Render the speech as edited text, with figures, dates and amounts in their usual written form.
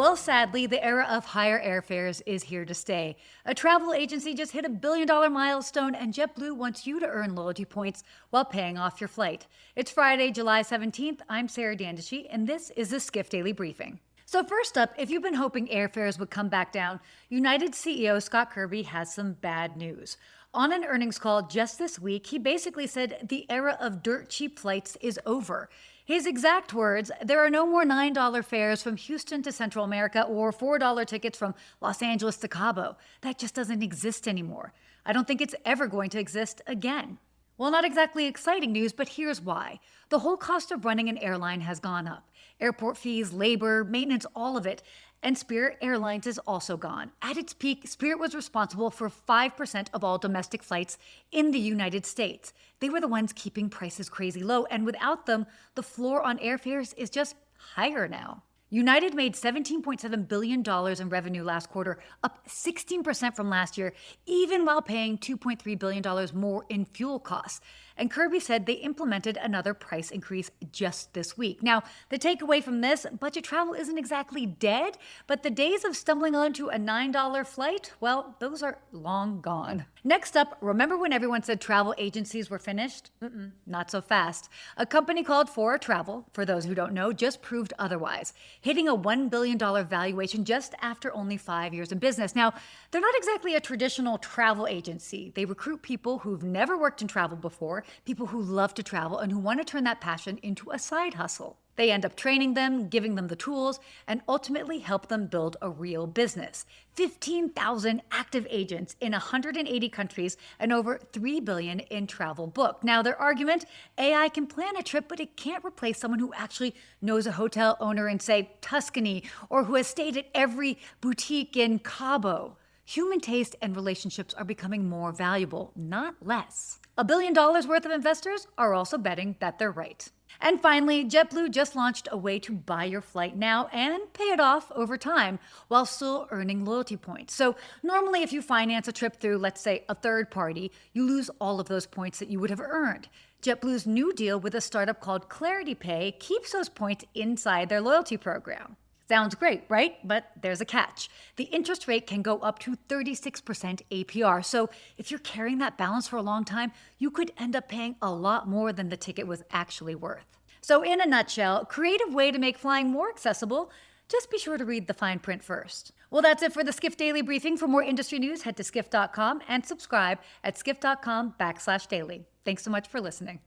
Well, sadly, the era of higher airfares is here to stay. A travel agency just hit $1 billion milestone, and JetBlue wants you to earn loyalty points while paying off your flight. It's Friday, July 17th. I'm Sarah Dandashi, and this is the Skift Daily Briefing. So first up, if you've been hoping airfares would come back down, United CEO Scott Kirby has some bad news. On an earnings call just this week, he basically said the era of dirt cheap flights is over. His exact words, there are no more $9 fares from Houston to Central America or $4 tickets from Los Angeles to Cabo. That just doesn't exist anymore. I don't think it's ever going to exist again. Well, not exactly exciting news, but here's why. The whole cost of running an airline has gone up. Airport fees, labor, maintenance, all of it. And Spirit Airlines is also gone. At its peak, Spirit was responsible for 5% of all domestic flights in the United States. They were the ones keeping prices crazy low, and without them, the floor on airfares is just higher now. United made $17.7 billion in revenue last quarter, up 16% from last year, even while paying $2.3 billion more in fuel costs. And Kirby said they implemented another price increase just this week. Now, the takeaway from this, budget travel isn't exactly dead, but the days of stumbling onto a $9 flight, well, those are long gone. Next up, remember when everyone said travel agencies were finished? Not so fast. A company called Fora Travel, for those who don't know, just proved otherwise, hitting a $1 billion valuation just after only 5 years in business. Now, they're not exactly a traditional travel agency. They recruit people who've never worked in travel before, people who love to travel and who want to turn that passion into a side hustle. They end up training them, giving them the tools, and ultimately help them build a real business. 15,000 active agents in 180 countries and over $3 billion in travel booked. Now, their argument, AI can plan a trip, but it can't replace someone who actually knows a hotel owner in, say, Tuscany, or who has stayed at every boutique in Cabo. Human taste and relationships are becoming more valuable, not less. $1 billion worth of investors are also betting that they're right. And finally, JetBlue just launched a way to buy your flight now and pay it off over time while still earning loyalty points. So normally if you finance a trip through, let's say, a third party, you lose all of those points that you would have earned. JetBlue's new deal with a startup called Clarity Pay keeps those points inside their loyalty program. Sounds great, right? But there's a catch. The interest rate can go up to 36% APR. So if you're carrying that balance for a long time, you could end up paying a lot more than the ticket was actually worth. So in a nutshell, creative way to make flying more accessible. Just be sure to read the fine print first. Well, that's it for the Skift Daily Briefing. For more industry news, head to skift.com and subscribe at skift.com/daily. Thanks so much for listening.